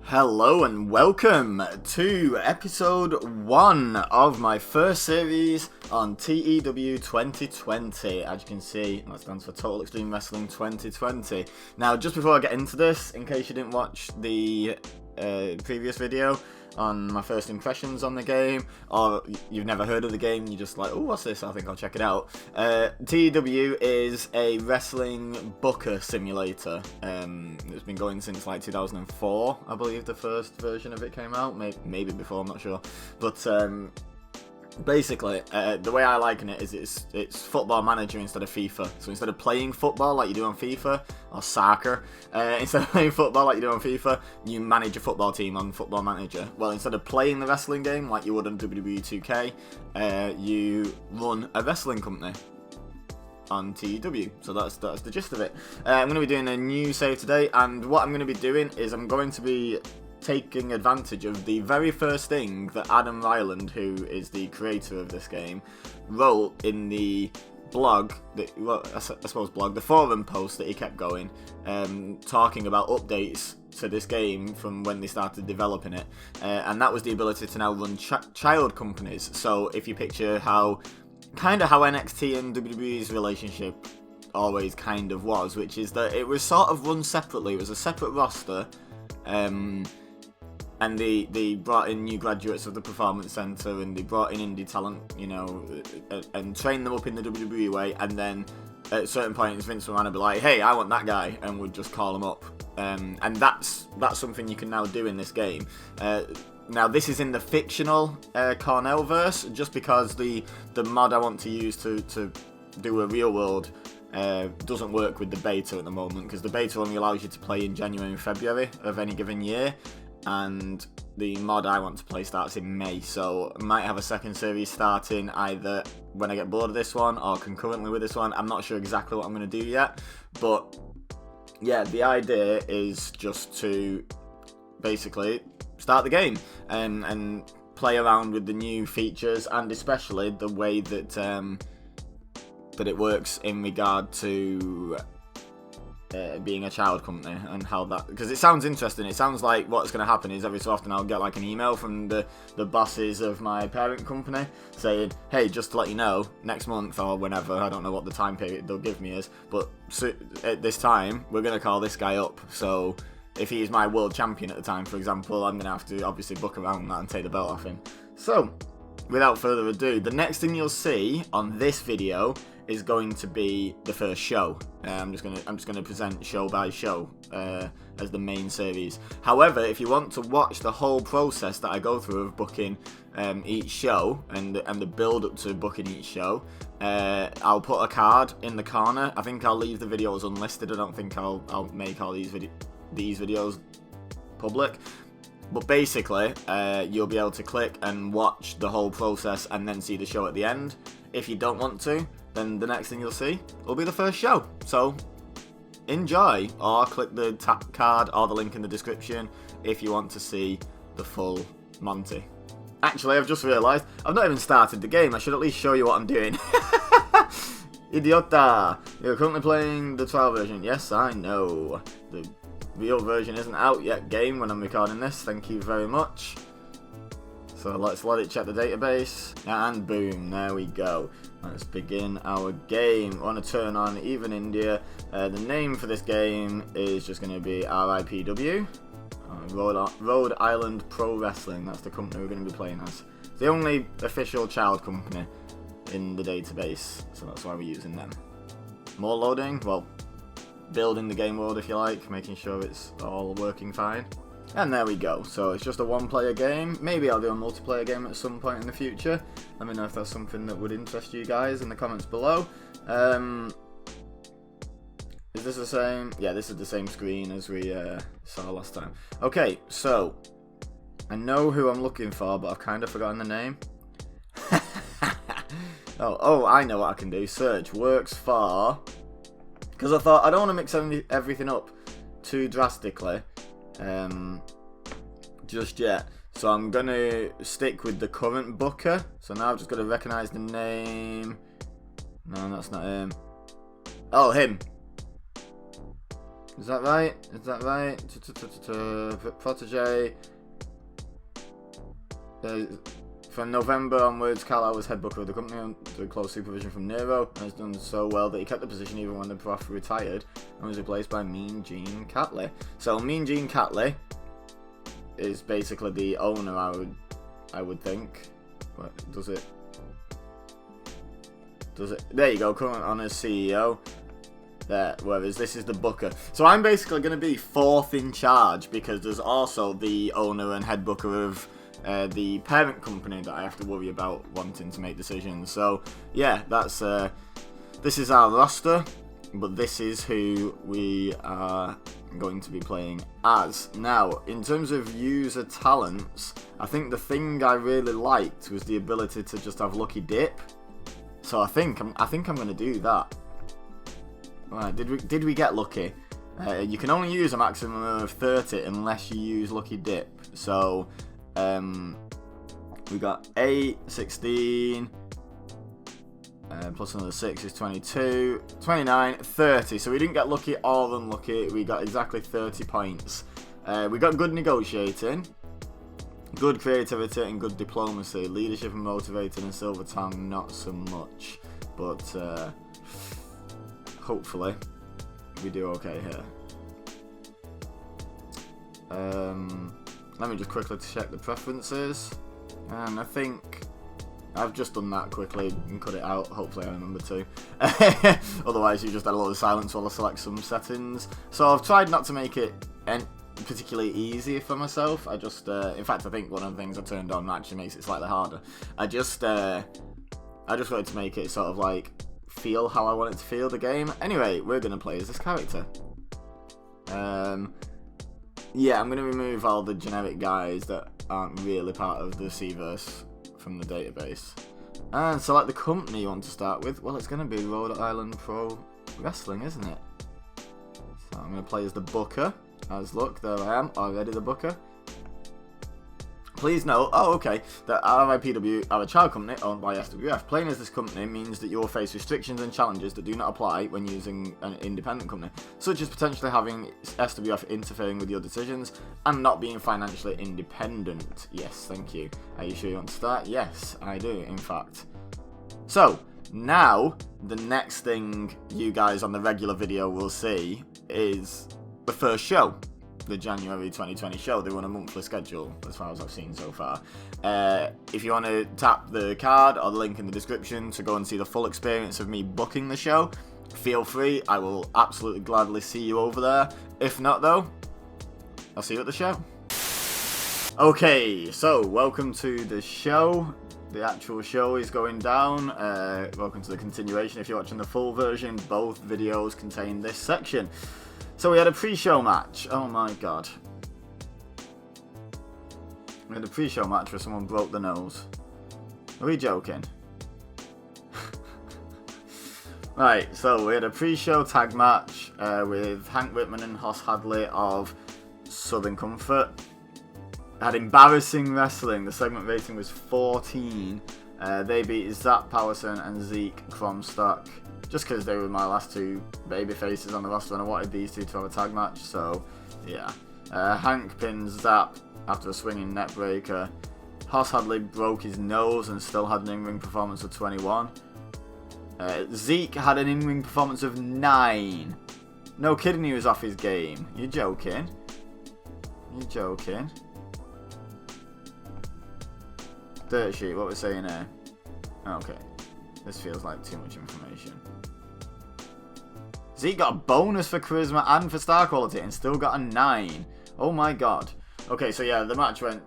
Hello and welcome to episode 1 of my first series on TEW 2020. As you can see, that stands for Total Extreme Wrestling 2020. Now, just before I get into this, in case you didn't watch the previous video on my first impressions on the game, or you've never heard of the game, you're just like, oh, what's this? I think I'll check it out. TEW is a wrestling booker simulator. It's been going since like 2004, I believe the first version of it came out. Maybe before, I'm not sure. But basically, the way I liken it is it's Football Manager instead of FIFA. So instead of playing football like you do on FIFA, or soccer, instead of playing football like you do on FIFA, you manage a football team on Football Manager. Well, instead of playing the wrestling game like you would on WWE 2K, you run a wrestling company on TEW. So that's the gist of it. I'm going to be doing a new save today, and what I'm going to be doing is I'm going to be taking advantage of the very first thing that Adam Ryland, who is the creator of this game, wrote in the blog, the forum post that he kept going, talking about updates to this game from when they started developing it, and that was the ability to now run child companies. So if you picture how NXT and WWE's relationship always kind of was, which is that it was sort of run separately. It was a separate roster, and they brought in new graduates of the Performance Center, and they brought in indie talent, and trained them up in the WWE way, and then at certain points Vince McMahon would be like, hey, I want that guy, and would just call him up. And that's something you can now do in this game. Now, this is in the fictional Cornell-verse, just because the mod I want to use to do a real world doesn't work with the beta at the moment, because the beta only allows you to play in January and February of any given year, and the mod I want to play starts in May, so I might have a second series starting either when I get bored of this one or concurrently with this one. I'm not sure exactly what I'm going to do yet, but yeah, the idea is just to basically start the game and play around with the new features, and especially the way that that it works in regard to being a child company, and how that, because it sounds interesting. It sounds like what's going to happen is every so often I'll get like an email from the bosses of my parent company saying, hey, just to let you know, next month or whenever, I don't know what the time period they'll give me is, but at this time we're going to call this guy up. So if he's my world champion at the time, for example, I'm going to have to obviously book around that and take the belt off him. So without further ado, the next thing you'll see on this video is going to be the first show. I'm just gonna present show by show as the main series. However, if you want to watch the whole process that I go through of booking each show and the build up to booking each show, I'll put a card in the corner. I think I'll leave the videos unlisted. I don't think I'll make all these videos public. But basically, you'll be able to click and watch the whole process and then see the show at the end. If you don't want to, then the next thing you'll see will be the first show. So enjoy, or click the card or the link in the description if you want to see the full Monty. Actually, I've just realised I've not even started the game. I should at least show you what I'm doing. Idiota! You're currently playing the trial version. Yes, I know. The real version isn't out yet, game, when I'm recording this. Thank you very much. So let's let it check the database, and boom, there we go. Let's begin our game. I want to turn on Even India. The name for this game is just going to be RIPW, Rhode Island Pro Wrestling. That's the company we're going to be playing as. It's the only official child company in the database, so that's why we're using them. More loading, well, building the game world if you like, making sure it's all working fine. And there we go. So it's just a one-player game. Maybe I'll do a multiplayer game at some point in the future. Let me know if that's something that would interest you guys in the comments below. Is this the same? Yeah, this is the same screen as we saw last time. Okay, so I know who I'm looking for, but I've kind of forgotten the name. Oh, I know what I can do. Search works for, because I thought I don't want to mix everything up too drastically just yet, so I'm gonna stick with the current booker. So now I've just got to recognize the name. No, that's not him. Oh, him. Is that right? Is that right? Protege. From November onwards, Carlisle was head booker of the company under close supervision from Nero, and has done so well that he kept the position even when the prof retired and was replaced by Mean Gene Catley. So Mean Gene Catley is basically the owner, I would think. What does it? There you go, current on as CEO. There, whereas this is the booker. So I'm basically going to be fourth in charge because there's also the owner and head booker of the parent company that I have to worry about wanting to make decisions. So yeah, that's this is our roster, but this is who we are going to be playing as. Now, in terms of user talents, I think the thing I really liked was the ability to just have lucky dip. So I think I'm going to do that. Right, did we get lucky? You can only use a maximum of 30 unless you use lucky dip. So we got 8, 16, plus another 6 is 22, 29, 30. So we didn't get lucky or unlucky. We got exactly 30 points. We got good negotiating, good creativity, and good diplomacy. Leadership and motivated, and silver tongue not so much. But hopefully we do okay here. Let me just quickly check the preferences, and I think I've just done that quickly and cut it out. Hopefully I remember to. Otherwise you just had a lot of silence while I select some settings. So I've tried not to make it particularly easy for myself. I just in fact I think one of the things I turned on actually makes it slightly harder. I just wanted to make it sort of like feel how I want it to feel, the game. Anyway, we're going to play as this character. Yeah, I'm going to remove all the generic guys that aren't really part of the Cverse from the database. And select the company you want to start with. Well, it's going to be Rhode Island Pro Wrestling, isn't it? So I'm going to play as the booker. As look, there I am, already the booker. Please note, that RIPW are a child company owned by SWF. Playing as this company means that you will face restrictions and challenges that do not apply when using an independent company, such as potentially having SWF interfering with your decisions and not being financially independent. Yes, thank you. Are you sure you want to start? Yes, I do, in fact. So, now, the next thing you guys on the regular video will see is the first show. The January 2020 show. They run a monthly schedule as far as I've seen so far. If you want to tap the card or the link in the description to go and see the full experience of me booking the show, feel free. I will absolutely gladly see you over there. If not though, I'll see you at the show. Okay, so welcome to the show. The actual show is going down. Welcome to the continuation. If you're watching the full version, both videos contain this section. So we had a pre-show match. Oh my god. We had a pre-show match where someone broke the nose. Are we joking? Right, so we had a pre-show tag match with Hank Whitman and Hoss Hadley of Southern Comfort. Had embarrassing wrestling. The segment rating was 14. They beat Zach Powerson and Zeke Cromstock. Just because they were my last two baby faces on the roster and I wanted these two to have a tag match, so yeah. Hank pins Zap after a swinging neck breaker. Hoss Hadley broke his nose and still had an in-ring performance of 21. Zeke had an in-ring performance of 9. No kidding, he was off his game. You're joking? You're joking? Dirt sheet, what we're saying here? Okay. This feels like too much information. Zeke got a bonus for charisma and for star quality and still got a 9. Oh my god. Okay, so yeah, the match went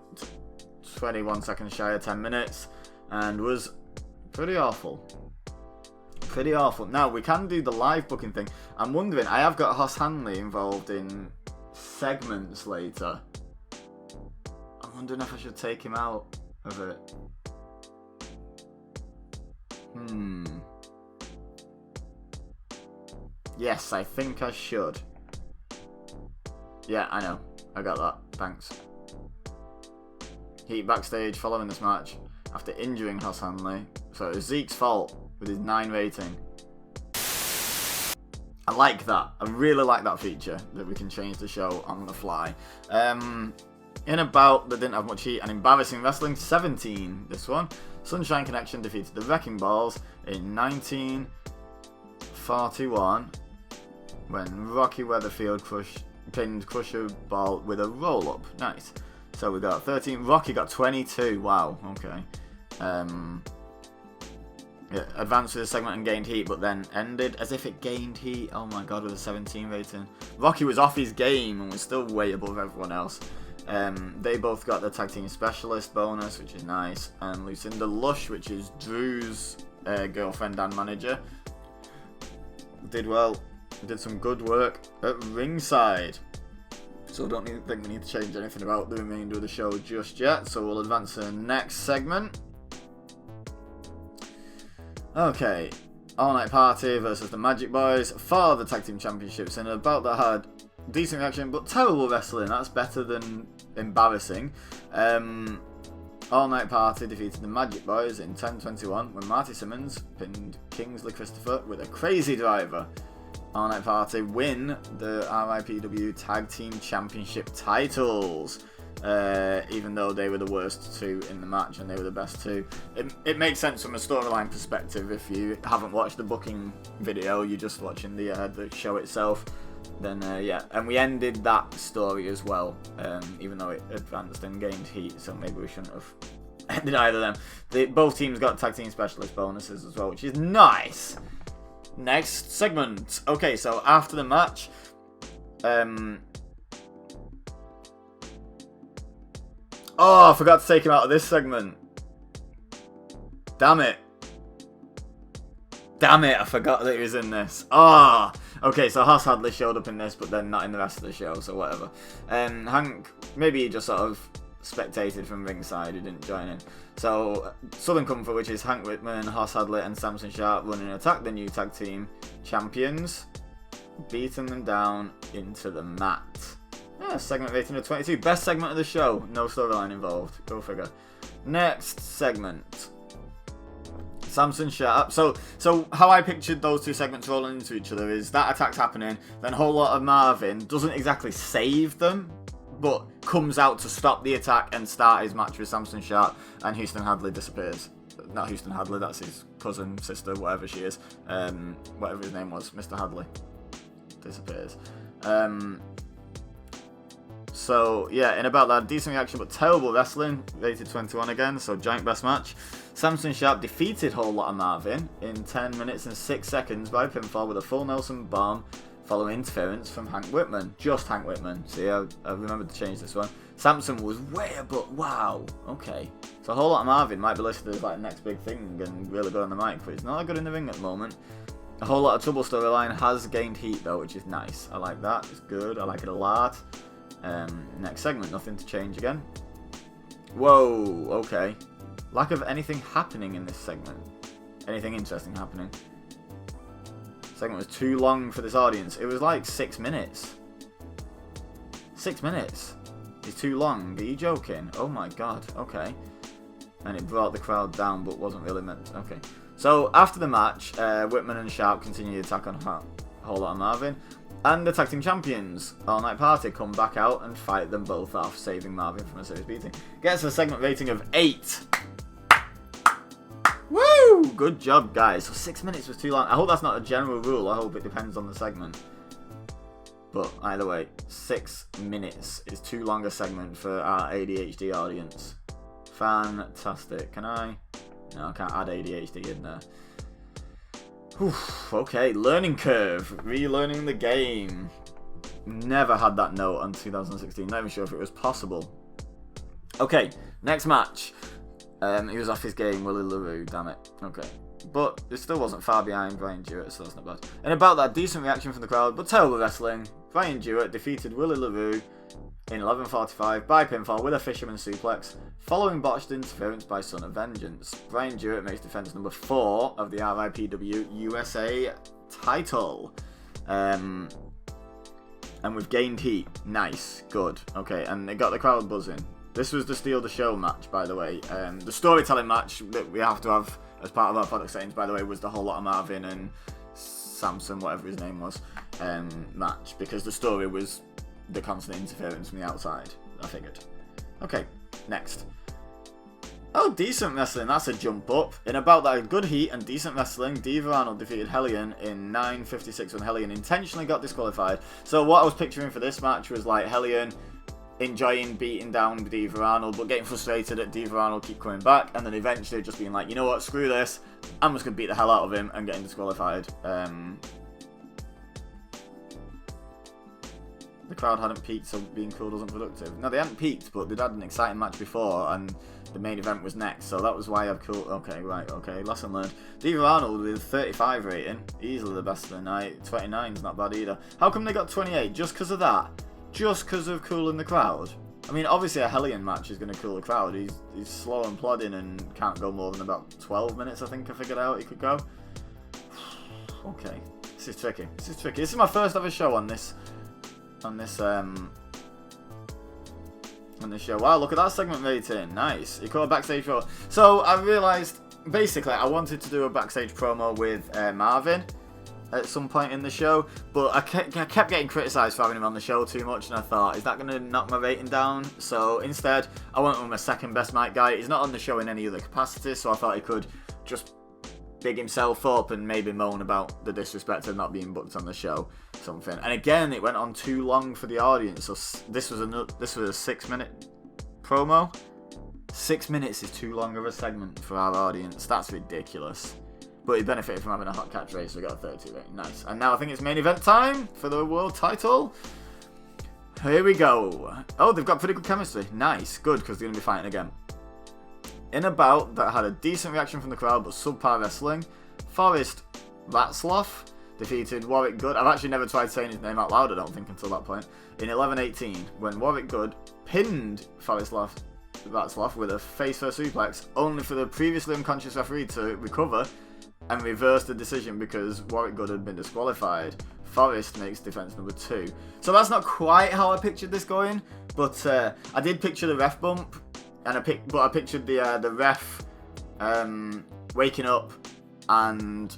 21 seconds shy of 10 minutes and was pretty awful. Pretty awful. Now, we can do the live booking thing. I'm wondering, I have got Hoss Hanley involved in segments later. I'm wondering if I should take him out of it. Yes, I think I should. Yeah, I know. I got that. Thanks. Heat backstage following this match after injuring Hoss Hanley. So it was Zeke's fault with his 9 rating. I like that. I really like that feature, that we can change the show on the fly. In about, that didn't have much heat, and Embarrassing Wrestling 17, this one. Sunshine Connection defeated the Wrecking Balls in 1941 when Rocky Weatherfield pinned Crusher Ball with a roll-up. Nice. So we got 13. Rocky got 22. Wow, okay. Yeah, advanced with the segment and gained heat, but then ended as if it gained heat. Oh my god, with a 17 rating. Rocky was off his game and was still way above everyone else. They both got the tag team specialist bonus, which is nice, and Lucinda Lush, which is Drew's girlfriend and manager, did well, did some good work at ringside. So I don't think we need to change anything about the remainder of the show just yet, so we'll advance to the next segment. Okay, All Night Party versus the Magic Boys for the Tag Team Championships, and about that had decent reaction, but terrible wrestling. That's better than embarrassing. All Night Party defeated the Magic Boys in 10:21 when Marty Simmons pinned Kingsley Christopher with a crazy driver. All Night Party win the RIPW Tag Team Championship titles, even though they were the worst two in the match and they were the best two. It makes sense from a storyline perspective. If you haven't watched the booking video, you're just watching the show itself. Then yeah, and we ended that story as well, even though it advanced and gained heat, so maybe we shouldn't have ended either of them. Both teams got tag team specialist bonuses as well, which is nice. Next segment. Okay, so after the match, oh, I forgot to take him out of this segment. Damn it, I forgot that he was in this. Ah. Okay, so Hoss Hadley showed up in this, but then not in the rest of the show, so whatever. Hank, maybe he just sort of spectated from ringside, he didn't join in. So, Southern Comfort, which is Hank Whitman, Hoss Hadley, and Samson Sharp, run and attack the new tag team champions, beating them down into the mat. Yeah, segment rating of 22. Best segment of the show, no storyline involved. Go figure. Next segment. Samson Sharp. So how I pictured those two segments rolling into each other is that attack's happening, then a whole lot of Marvin doesn't exactly save them, but comes out to stop the attack and start his match with Samson Sharp, and Houston Hadley disappears. Not Houston Hadley, that's his cousin, sister, whatever she is. Whatever his name was, Mr. Hadley. Disappears. So, yeah, in about that, decent reaction, but terrible wrestling. Rated 21 again, so giant best match. Samson Sharp defeated Whole Lotta Marvin in 10 minutes and 6 seconds by pinfall with a full Nelson bomb following interference from Hank Whitman. Just Hank Whitman. See, I remembered to change this one. Samson was way above. Wow, okay. So Whole Lotta Marvin might be listed as like the next big thing and really good on the mic, but he's not that good in the ring at the moment. A Whole Lot of Trouble storyline has gained heat though, which is nice. I like that. It's good. I like it a lot. Next segment, nothing to change again. Whoa, okay. Lack of anything happening in this segment. Anything interesting happening. Segment was too long for this audience. It was like 6 minutes. 6 minutes. It's too long. Are you joking? Oh my god. Okay. And it brought the crowd down, but wasn't really meant to. Okay. So after the match, Whitman and Sharp continue the attack on Whole Lot of Marvin. And the tag team champions, All Night Party, come back out and fight them both off, saving Marvin from a serious beating. Gets a segment rating of 8. Woo! Good job, guys. So 6 minutes was too long. I hope that's not a general rule. I hope it depends on the segment. But either way, 6 minutes is too long a segment for our ADHD audience. Fantastic. Can I? No, I can't add ADHD in there. Oof, okay, learning curve. Relearning the game. Never had that note on 2016. Not even sure if it was possible. Okay, next match. He was off his game, Willie LaRue, damn it. Okay. But it still wasn't far behind Brian Jewett, so that's not bad. And about that, decent reaction from the crowd, but terrible wrestling. Brian Jewett defeated Willie LaRue in 11:45 by pinfall with a fisherman suplex, following botched interference by Son of Vengeance. Brian Jewett makes defense number 4 of the RIPW USA title. And we've gained heat. Nice. Good. Okay, and it got the crowd buzzing. This was the Steal the Show match, by the way. The storytelling match that we have to have as part of our product settings, by the way, was the Whole Lot of Marvin and Samson, whatever his name was, match, because the story was the constant interference from the outside, I figured. Okay, next. Oh, decent wrestling, that's a jump up. In about that good heat and decent wrestling, Diva Arnold defeated Hellion in 9:56 when Hellion intentionally got disqualified. So what I was picturing for this match was like Hellion enjoying beating down Diva Arnold, but getting frustrated at Diva Arnold keep coming back, and then eventually just being like, you know what, screw this, I'm just going to beat the hell out of him and getting disqualified. The crowd hadn't peaked, so being cool wasn't productive. No, they hadn't peaked, but they'd had an exciting match before, and the main event was next, so that was why I've cool. Okay, right, okay, lesson learned. Diva Arnold with 35 rating, easily the best of the night. 29's not bad either. How come they got 28? Just because of that? Just because of cooling the crowd? I mean, obviously a Hellion match is going to cool the crowd. He's slow and plodding and can't go more than about 12 minutes, I think I figured out he could go. Okay, this is tricky. This is tricky. This is my first ever show on this show. Wow, look at that segment rating. Nice. You call a backstage promo. So I realised, basically, I wanted to do a backstage promo with Marvin at some point in the show, but I kept getting criticised for having him on the show too much, and I thought, is that going to knock my rating down? So instead, I went with my second best mic guy. He's not on the show in any other capacity, so I thought he could just big himself up and maybe moan about the disrespect of not being booked on the show, something. And again, it went on too long for the audience. So this was a 6-minute promo. 6 minutes is too long of a segment for our audience. That's ridiculous. But he benefited from having a hot catchphrase, so we got a 32 rating. Nice. And now I think it's main event time for the world title. Here we go. Oh, they've got pretty good chemistry. Nice. Good, because they're going to be fighting again. In a bout that had a decent reaction from the crowd but subpar wrestling, Forrest Vatsloff defeated Warwick Good. I've actually never tried saying his name out loud, I don't think, until that point. In 11:18, when Warwick Good pinned Forrest Vatsloff with a face-first suplex, only for the previously unconscious referee to recover and reverse the decision because Warwick Good had been disqualified. Forrest makes defense number 2. So that's not quite how I pictured this going, but I did picture the ref bump. And I pictured the ref waking up and...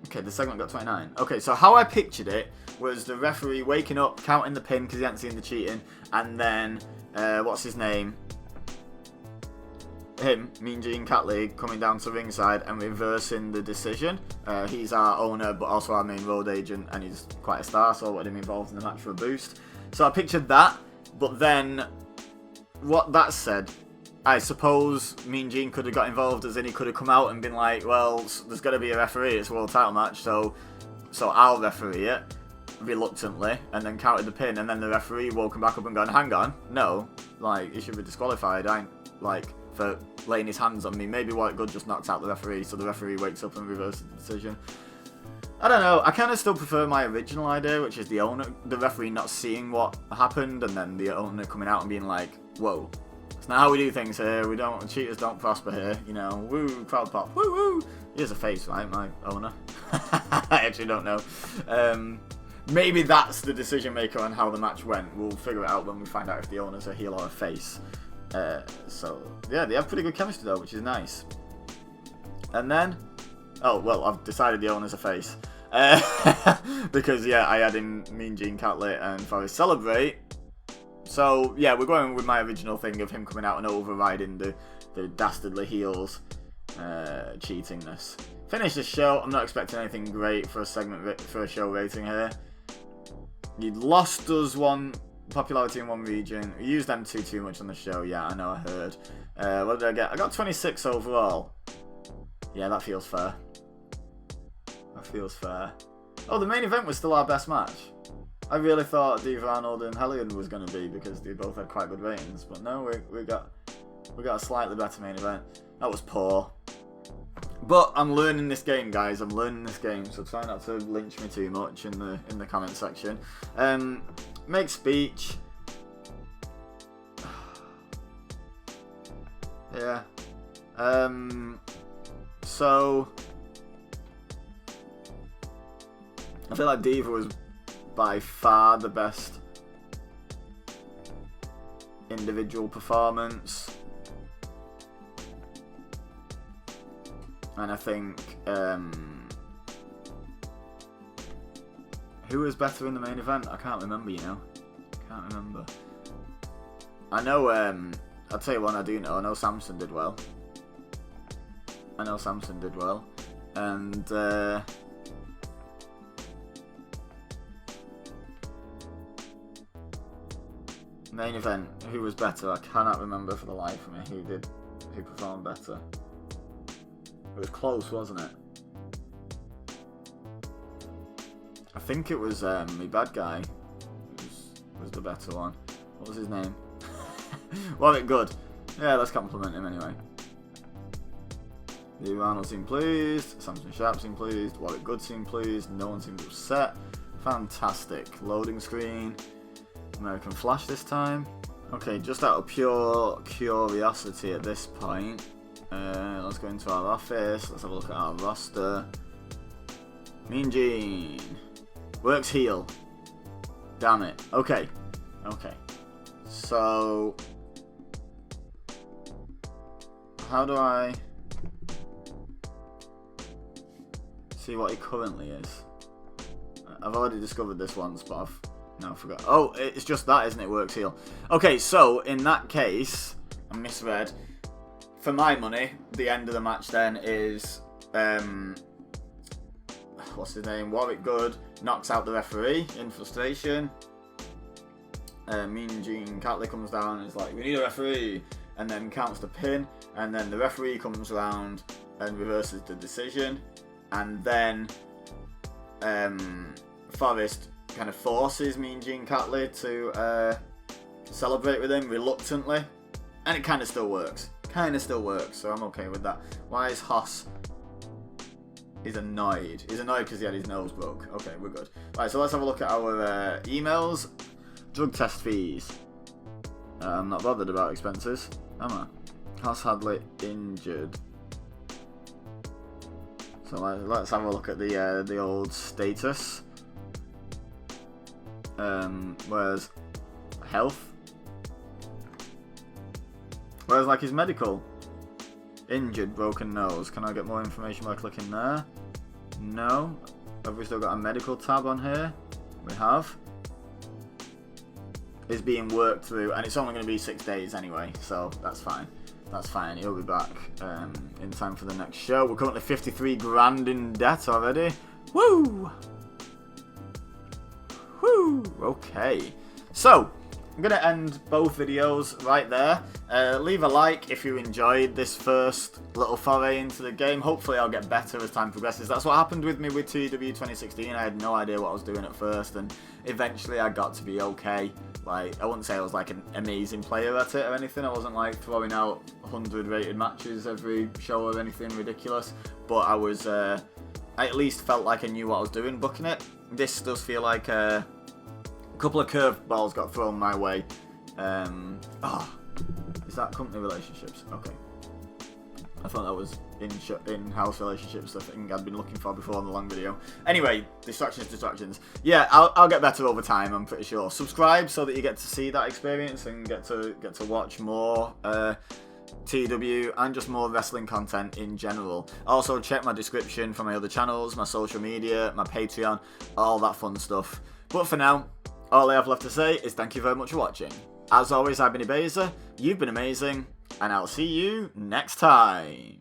Okay, the segment got 29. Okay, so how I pictured it was the referee waking up, counting the pin because he hadn't seen the cheating, and then, what's his name? Him, Mean Gene Catley, coming down to ringside and reversing the decision. He's our owner, but also our main road agent, and he's quite a star, so I wanted him involved in the match for a boost. So I pictured that, but then, what that said, I suppose Mean Gene could have got involved, as in he could have come out and been like, well, there's got to be a referee, it's a world title match, so I'll referee it, reluctantly, and then counted the pin, and then the referee woke him back up and gone, hang on, no, like, he should be disqualified, for laying his hands on me. Maybe White Good just knocked out the referee, so the referee wakes up and reverses the decision. I don't know, I kind of still prefer my original idea, which is the referee not seeing what happened, and then the owner coming out and being like, whoa, it's not how we do things here, cheaters don't prosper here, you know, woo, crowd pop, woo woo. He has a face, right, my owner? I actually don't know. Maybe that's the decision maker on how the match went. We'll figure it out when we find out if the owner's a heel or a face. So, yeah, they have pretty good chemistry though, which is nice. And then, oh, well, I've decided the owner's a face. Because, yeah, I had him, Mean Gene Catley and Forrest celebrate. So, yeah, we're going with my original thing of him coming out and overriding the dastardly heels cheatingness. Finish the show. I'm not expecting anything great for a show rating here. You lost us one popularity in one region. We used them too much on the show. Yeah, I know, I heard. What did I get? I got 26 overall. Yeah, that feels fair. That feels fair. Oh, the main event was still our best match. I really thought Diva Arnold and Hellion was going to be, because they both had quite good ratings. But no, we got a slightly better main event. That was poor. But I'm learning this game, guys. I'm learning this game, so try not to lynch me too much in the comment section. Make speech. Yeah. So I feel like Diva was by far the best individual performance. And I think, who was better in the main event? I can't remember, you know. Can't remember. I know, I'll tell you one I do know. I know Samson did well. And, main event, who was better? I cannot remember for the life of me who performed better. It was close, wasn't it? I think it was my bad guy was the better one. What was his name? Wasn't it good? Yeah, let's compliment him anyway. Lee Arnold seemed pleased, Samson Sharp seemed pleased, Warwick Good seemed pleased, no one seemed upset. Fantastic. Loading screen. American Flash this time. Okay, just out of pure curiosity at this point, let's go into our office, let's have a look at our roster. Mean Gene. Works heel. Damn it. Okay. So, how do I see what he currently is? I've already discovered this once, but I've now forgot. Oh, it's just that, isn't it? Works heel. Okay, so in that case, I misread. For my money, the end of the match then is what's his name? Warwick Good knocks out the referee in frustration. Mean Gene Catley comes down and is like, we need a referee, and then counts the pin, and then the referee comes around and reverses the decision, and then Forrest kind of forces Mean Gene Catley to celebrate with him reluctantly, and it kind of still works. So I'm okay with that. Why is Hoss? He's annoyed. He's annoyed because he had his nose broke. Okay, we're good. Right, so let's have a look at our emails. Drug test fees. I'm not bothered about expenses, am I? Hoss Hadley injured. So let's have a look at the old status. Where's health? Where's like his medical? Injured, broken nose. Can I get more information by clicking there? No. Have we still got a medical tab on here? We have. Is being worked through, and it's only going to be 6 days anyway, so that's fine. He'll be back in time for the next show. We're currently 53 grand in debt already. Woo! Okay, so I'm going to end both videos right there. Leave a like if you enjoyed this first little foray into the game. Hopefully I'll get better as time progresses. That's what happened with me with TEW 2016. I had no idea what I was doing at first, and eventually I got to be okay. Like, I wouldn't say I was like an amazing player at it or anything. I wasn't like throwing out 100 rated matches every show or anything ridiculous. But I was, I at least felt like I knew what I was doing booking it. This does feel like a couple of curveballs got thrown my way. Is that company relationships? Okay. I thought that was in-house relationships, the thing I'd been looking for before in the long video. Anyway, distractions. Yeah, I'll get better over time, I'm pretty sure. Subscribe so that you get to see that experience and get to watch more TEW and just more wrestling content in general. Also, check my description for my other channels, my social media, my Patreon, all that fun stuff. But for now, all I have left to say is thank you very much for watching. As always, I've been EBEZA, you've been amazing, and I'll see you next time.